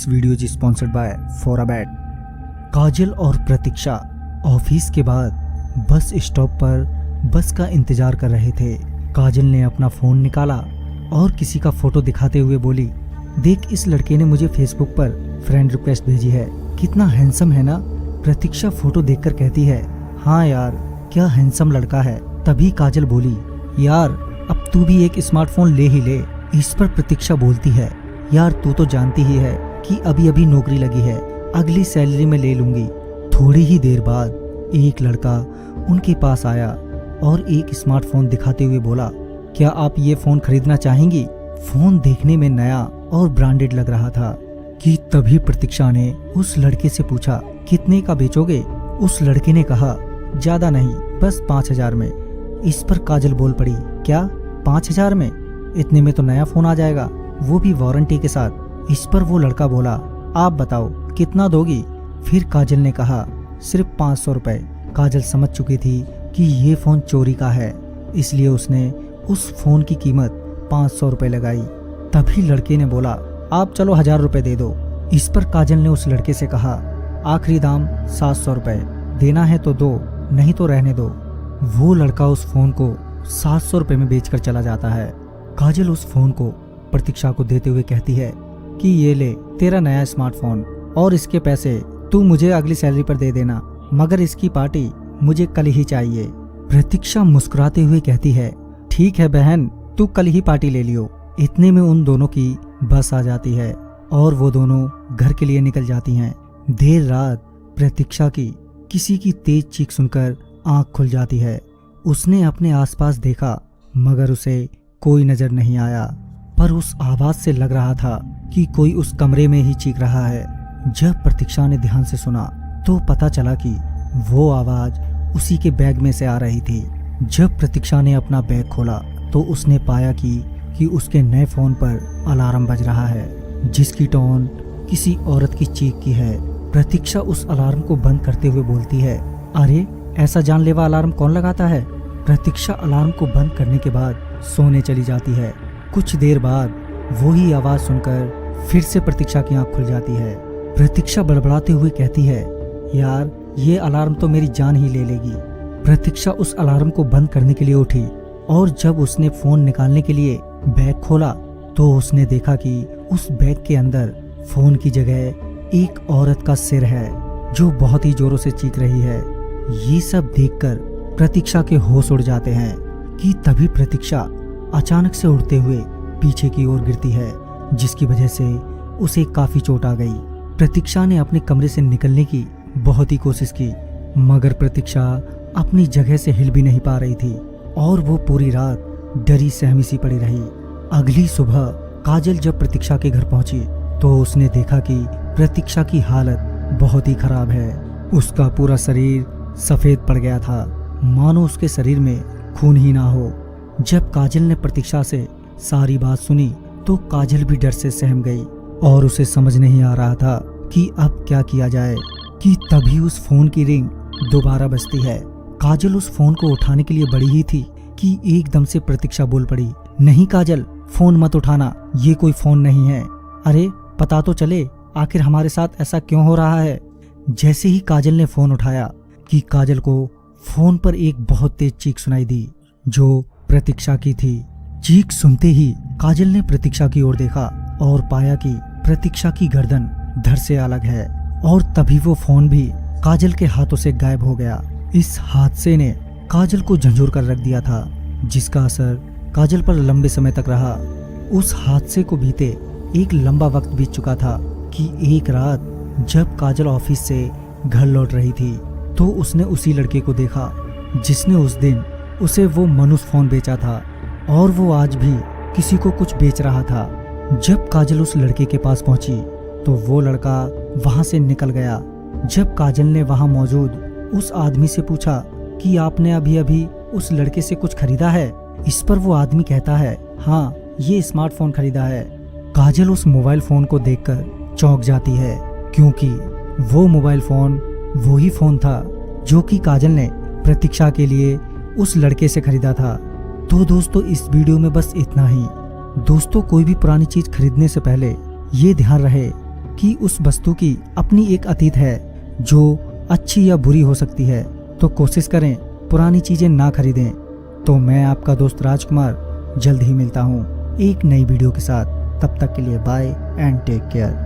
This video is sponsored by फोराबेट। काजल और Pratiksha office के बाद बस स्टॉप पर बस का इंतजार कर रहे थे। काजल ने अपना फोन निकाला और किसी का फोटो दिखाते हुए बोली, देख इस लड़के ने मुझे फेसबुक पर फ्रेंड रिक्वेस्ट भेजी है, कितना हैंडसम है ना। प्रतीक्षा फोटो देखकर कहती है, हाँ यार क्या हैंडसम लड़का है। तभी काजल बोली, यार अब तू भी एक स्मार्टफोन ले ही ले। इस पर प्रतीक्षा बोलती है, यार तू तो जानती ही है कि अभी अभी नौकरी लगी है, अगली सैलरी में ले लूंगी। थोड़ी ही देर बाद एक लड़का उनके पास आया और एक स्मार्टफोन दिखाते हुए बोला, क्या आप ये फोन खरीदना चाहेंगी। फोन देखने में नया और ब्रांडेड लग रहा था कि तभी प्रतीक्षा ने उस लड़के से पूछा, कितने का बेचोगे। उस लड़के ने कहा, ज्यादा नहीं, बस 5,000 में। इस पर काजल बोल पड़ी, क्या 5,000 में, इतने में तो नया फोन आ जाएगा, वो भी वारंटी के साथ। इस पर वो लड़का बोला, आप बताओ कितना दोगी। फिर काजल ने कहा, सिर्फ 500 रुपए। काजल समझ चुकी थी कि ये फोन चोरी का है, इसलिए उसने उस फोन की कीमत 500 रुपए लगाई। तभी लड़के ने बोला, आप चलो 1,000 रुपए दे दो। इस पर काजल ने उस लड़के से कहा, आखिरी दाम 700 रुपए, देना है तो दो, नहीं तो रहने दो। वो लड़का उस फोन को 700 रुपए में बेचकर चला जाता है। काजल उस फोन को प्रतीक्षा को देते हुए कहती है कि ये ले तेरा नया स्मार्टफोन, और इसके पैसे तू मुझे अगली सैलरी पर दे देना, मगर इसकी पार्टी मुझे कल ही चाहिए। प्रतीक्षा मुस्कुराते हुए कहती है, ठीक है बहन, तू कल ही पार्टी ले लियो। इतने में उन दोनों की बस आ जाती है और वो दोनों घर के लिए निकल जाती हैं। देर रात प्रतीक्षा की किसी की तेज चीख सुनकर आंख खुल जाती है। उसने अपने आसपास देखा मगर उसे कोई नजर नहीं आया, पर उस आवाज से लग रहा था कि कोई उस कमरे में ही चीख रहा है। जब प्रतीक्षा ने ध्यान से सुना तो पता चला कि वो आवाज उसी के बैग में से आ रही थी। जब प्रतीक्षा ने अपना बैग खोला तो उसने पाया कि उसके नए फोन पर अलार्म बज रहा है, जिसकी टोन किसी औरत की चीख की है। प्रतीक्षा उस अलार्म को बंद करते हुए बोलती है, अरे ऐसा जानलेवा अलार्म कौन लगाता है। प्रतीक्षा अलार्म को बंद करने के बाद सोने चली जाती है। कुछ देर बाद वही आवाज सुनकर फिर से प्रतीक्षा की आंख खुल जाती है। प्रतीक्षा बड़बड़ाते हुए कहती है, यार ये अलार्म तो मेरी जान ही ले लेगी। प्रतीक्षा उस अलार्म को बंद करने के लिए उठी और जब उसने फोन निकालने के लिए बैग खोला तो उसने देखा कि उस बैग के अंदर फोन की जगह एक औरत का सिर है जो बहुत ही जोरों से चीख रही है। ये सब देखकर प्रतीक्षा के होश उड़ जाते हैं कि तभी प्रतीक्षा अचानक से उड़ते हुए पीछे की ओर गिरती है, जिसकी वजह से उसे काफी चोट आ गई। प्रतीक्षा ने अपने कमरे से निकलने की बहुत ही कोशिश की, मगर प्रतीक्षा अपनी जगह से हिल भी नहीं पा रही थी और वो पूरी रात डरी सहमी सी पड़ी रही। अगली सुबह काजल जब प्रतीक्षा के घर पहुंची तो उसने देखा कि प्रतीक्षा की हालत बहुत ही खराब है। उसका पूरा शरीर सफेद पड़ गया था, मानो उसके शरीर में खून ही ना हो। जब काजल ने प्रतीक्षा से सारी बात सुनी तो काजल भी डर से सहम गई और उसे समझ नहीं आ रहा था कि अब क्या किया जाए कि तभी उस फोन की रिंग दोबारा बजती है। काजल उस फोन को उठाने के लिए बढ़ी ही थी कि एकदम से प्रतीक्षा बोल पड़ी, नहीं काजल, फोन मत उठाना, ये कोई फोन नहीं है। अरे पता तो चले आखिर हमारे साथ ऐसा क्यों हो रहा है। जैसे ही काजल ने फोन उठाया कि काजल को फोन पर एक बहुत तेज चीख सुनाई दी जो प्रतीक्षा की थी। चीख सुनते ही काजल ने प्रतीक्षा की ओर देखा और पाया कि प्रतीक्षा की गर्दन धड़ से अलग है और तभी वो फोन भी काजल के हाथों से गायब हो गया। इस हादसे ने काजल को झंझोर कर रख दिया था, जिसका असर काजल पर लंबे समय तक रहा। उस हादसे को बीते एक लंबा वक्त बीत चुका था कि एक रात जब काजल ऑफिस से घर लौट रही थी तो उसने उसी लड़के को देखा जिसने उस दिन उसे वो मनुष्य फोन बेचा था और वो आज भी किसी को कुछ बेच रहा था। जब काजल उस लड़के के पास पहुंची तो वो लड़का वहां से निकल गया। जब काजल ने वहां मौजूद उस आदमी से पूछा कि आपने अभी अभी उस लड़के से कुछ खरीदा है। इस पर वो आदमी कहता है, हाँ ये स्मार्टफोन खरीदा है। काजल उस मोबाइल फोन को देखकर चौंक जाती है क्योंकि वो मोबाइल फोन वही फोन था जो कि काजल ने प्रतीक्षा के लिए उस लड़के से खरीदा था। तो दोस्तों इस वीडियो में बस इतना ही। दोस्तों कोई भी पुरानी चीज खरीदने से पहले ये ध्यान रहे कि उस वस्तु की अपनी एक अतीत है जो अच्छी या बुरी हो सकती है, तो कोशिश करें पुरानी चीजें ना खरीदें। तो मैं आपका दोस्त राजकुमार जल्द ही मिलता हूँ एक नई वीडियो के साथ। तब तक के लिए बाय एंड टेक केयर।